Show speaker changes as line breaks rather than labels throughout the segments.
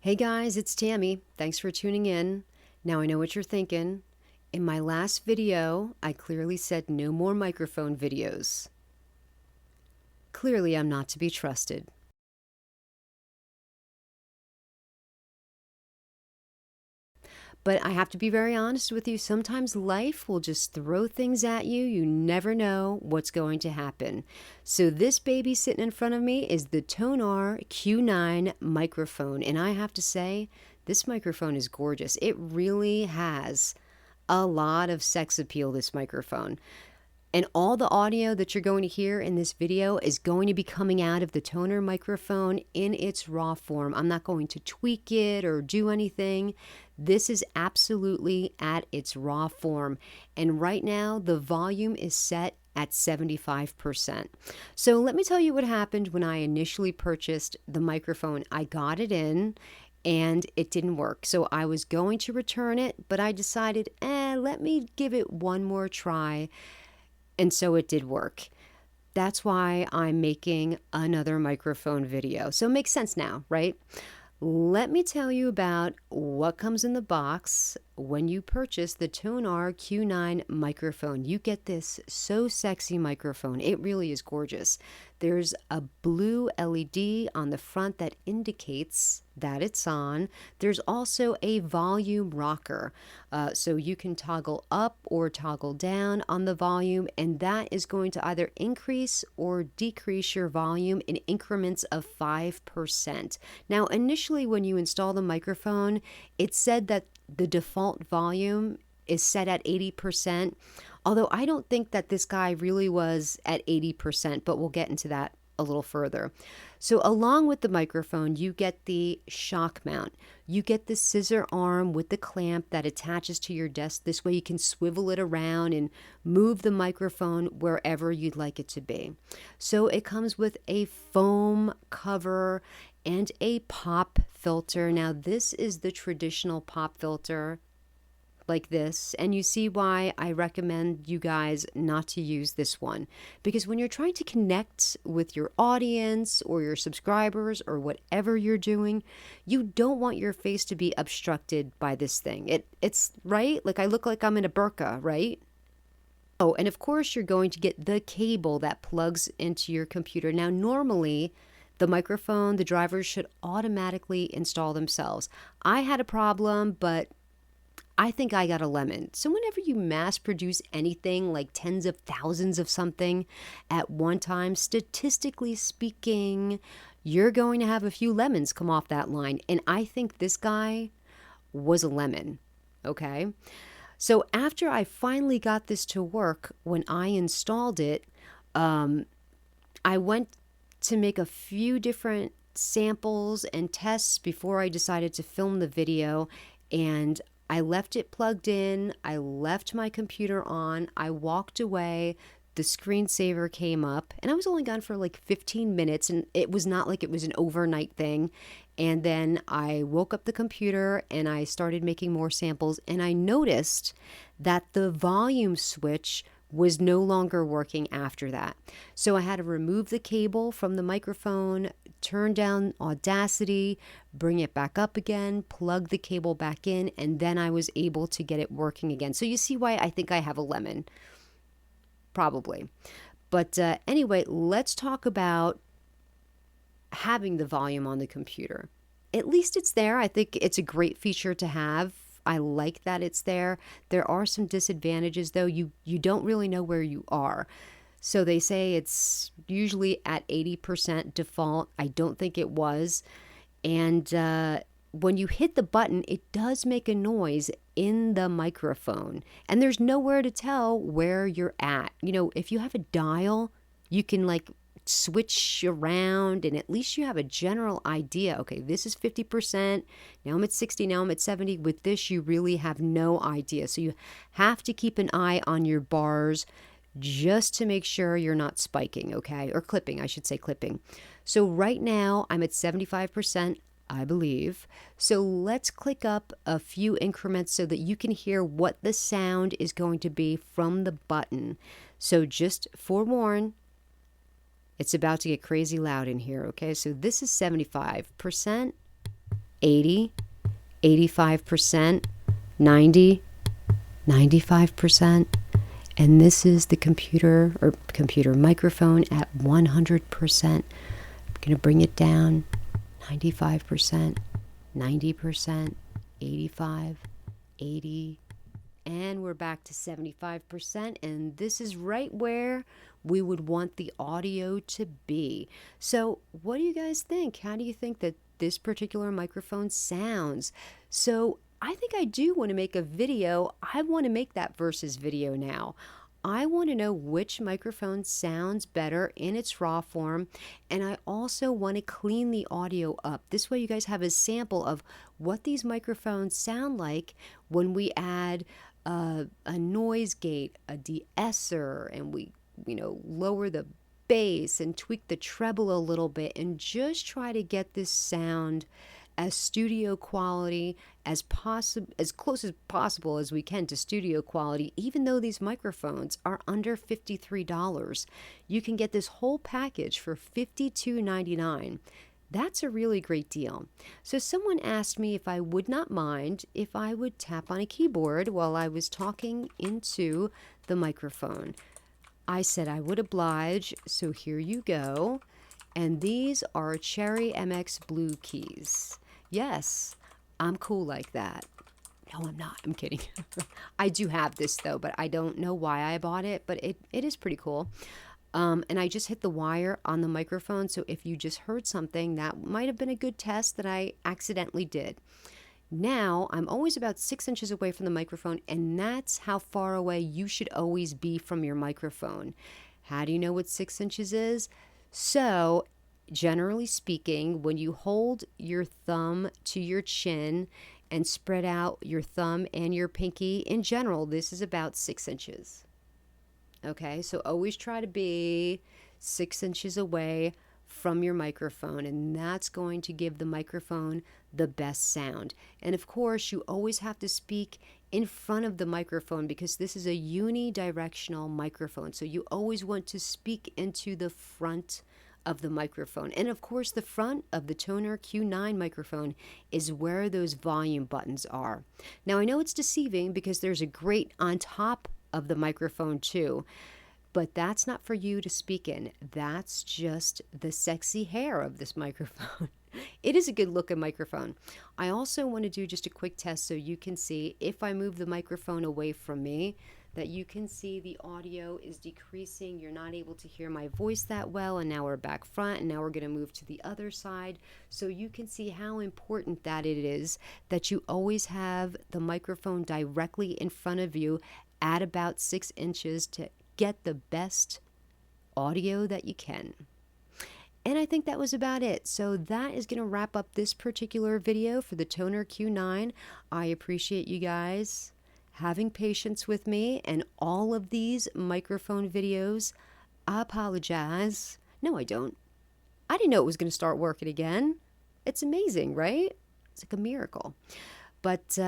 Hey guys, it's Tammy. Thanks for tuning in. Now I know what you're thinking. In my last video, I clearly said no more microphone videos. Clearly, I'm not to be trusted. But I have to be very honest with you. Sometimes life will just throw things at you. You never know what's going to happen. So this baby sitting in front of me is the Tonor Q9 microphone. And I have to say, this microphone is gorgeous. It really has a lot of sex appeal, this microphone. And all the audio that you're going to hear in this video is going to be coming out of the Tonor microphone in its raw form. I'm not going to tweak it or do anything. This is absolutely at its raw form. And right now, the volume is set at 75%. So let me tell you what happened when I initially purchased the microphone. I got it in and it didn't work. So I was going to return it, but I decided, let me give it one more try. And so it did work. That's why I'm making another microphone video. So it makes sense now, right? Let me tell you about what comes in the box when you purchase the Tonor Q9 microphone. You get this so sexy microphone. It really is gorgeous. There's a blue LED on the front that indicates that it's on. There's also a volume rocker, so you can toggle up or toggle down on the volume, and that is going to either increase or decrease your volume in increments of 5%. Now, initially when you install the microphone, it said that the default volume is set at 80%, although I don't think that this guy really was at 80%, but we'll get into that a little further. So along with the microphone, you get the shock mount. You get the scissor arm with the clamp that attaches to your desk. This way you can swivel it around and move the microphone wherever you'd like it to be. So it comes with a foam cover and a pop filter. Now this is the traditional pop filter like this, and you see why I recommend you guys not to use this one, because when you're trying to connect with your audience or your subscribers or whatever you're doing, you don't want your face to be obstructed by this thing. It's right, like I look like I'm in a burqa, right? Oh, and of course you're going to get the cable that plugs into your computer. Now normally the microphone, the drivers should automatically install themselves. I had a problem, but I think I got a lemon. So whenever you mass produce anything like tens of thousands of something at one time, statistically speaking, you're going to have a few lemons come off that line. And I think this guy was a lemon, okay? So after I finally got this to work, when I installed it, I went to make a few different samples and tests before I decided to film the video, and I left it plugged in, I left my computer on, I walked away, the screensaver came up, and I was only gone for like 15 minutes, and it was not like it was an overnight thing. And then I woke up the computer and I started making more samples, and I noticed that the volume switch was no longer working after that. So I had to remove the cable from the microphone, turn down Audacity, bring it back up again, plug the cable back in, and then I was able to get it working again. So you see why I think I have a lemon, probably. But anyway, let's talk about having the volume on the computer. At least it's there. I think it's a great feature to have. I like that it's there. There are some disadvantages though. You don't really know where you are. So they say it's usually at 80% default. I don't think it was. And when you hit the button, it does make a noise in the microphone. And there's nowhere to tell where you're at. You know, if you have a dial, you can like switch around and at least you have a general idea. Okay, this is 50%, now I'm at 60, now I'm at 70. With this, you really have no idea. So you have to keep an eye on your bars just to make sure you're not spiking, okay? Or clipping, I should say clipping. So right now I'm at 75%, I believe. So let's click up a few increments so that you can hear what the sound is going to be from the button. So just forewarn, it's about to get crazy loud in here, okay? So this is 75%. 80, 85%, 90, 95%. And this is the computer microphone at 100%. I'm going to bring it down. 95%, 90%, 85, 80, and we're back to 75%. And this is right where we would want the audio to be. So what do you guys think? How do you think that this particular microphone sounds? So I think I do want to make a video. I want to make that versus video now. I want to know which microphone sounds better in its raw form, and I also want to clean the audio up. This way you guys have a sample of what these microphones sound like when we add a noise gate, a de-esser, and we lower the bass and tweak the treble a little bit and just try to get this sound as studio quality as close as possible as we can to studio quality. Even though these microphones are under $53, you can get this whole package for $52.99. That's a really great deal. So someone asked me if I would not mind if I would tap on a keyboard while I was talking into the microphone. I said I would oblige, so here you go. And these are Cherry MX Blue keys. Yes, I'm cool like that. No, I'm not. I'm kidding. I do have this, though, but I don't know why I bought it, but it is pretty cool. And I just hit the wire on the microphone, so if you just heard something, that might have been a good test that I accidentally did. Now, I'm always about 6 inches away from the microphone, and that's how far away you should always be from your microphone. How do you know what 6 inches is? So, generally speaking, when you hold your thumb to your chin and spread out your thumb and your pinky, in general, this is about 6 inches. Okay, so always try to be 6 inches away from your microphone, and that's going to give the microphone the best sound. And of course, you always have to speak in front of the microphone because this is a unidirectional microphone. So you always want to speak into the front of the microphone. And of course, the front of the Tonor Q9 microphone is where those volume buttons are. Now, I know it's deceiving because there's a grate on top of the microphone too, but that's not for you to speak in. That's just the sexy hair of this microphone. It is a good looking microphone. I also want to do just a quick test so you can see if I move the microphone away from me, that you can see the audio is decreasing. You're not able to hear my voice that well, and now we're back front, and now we're going to move to the other side so you can see how important that it is that you always have the microphone directly in front of you at about 6 inches to get the best audio that you can. And I think that was about it. So that is going to wrap up this particular video for the Tonor Q9. I appreciate you guys having patience with me and all of these microphone videos. I apologize. No, I don't. I didn't know it was going to start working again. It's amazing, right? It's like a miracle. But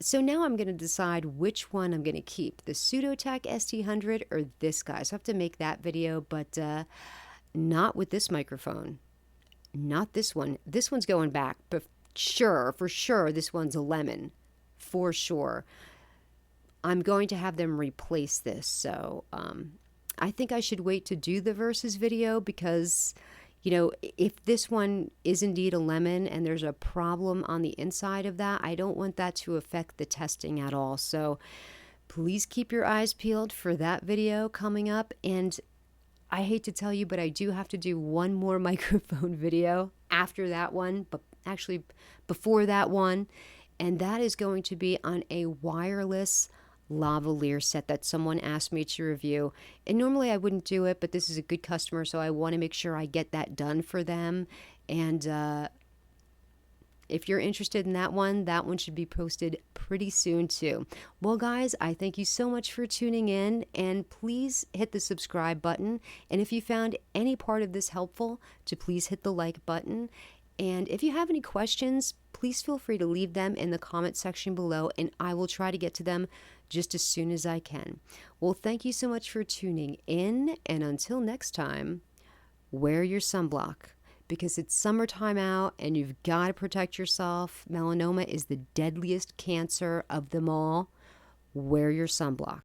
so now I'm going to decide which one I'm going to keep, the Pseudotech ST100 or this guy. So I have to make that video, but not with this microphone. Not this one. This one's going back, but for sure, this one's a lemon. For sure. I'm going to have them replace this. So I think I should wait to do the versus video because, you know, if this one is indeed a lemon and there's a problem on the inside of that, I don't want that to affect the testing at all. So please keep your eyes peeled for that video coming up. And I hate to tell you, but I do have to do one more microphone video after that one, but actually before that one. And that is going to be on a wireless lavalier set that someone asked me to review. And normally I wouldn't do it, but this is a good customer, so I want to make sure I get that done for them. And if you're interested in that one should be posted pretty soon too. Well, guys, I thank you so much for tuning in, and please hit the subscribe button. And if you found any part of this helpful, to please hit the like button. And if you have any questions, please feel free to leave them in the comment section below, and I will try to get to them just as soon as I can. Well, thank you so much for tuning in, and until next time, wear your sunblock, because it's summertime out and you've got to protect yourself. Melanoma is the deadliest cancer of them all. Wear your sunblock.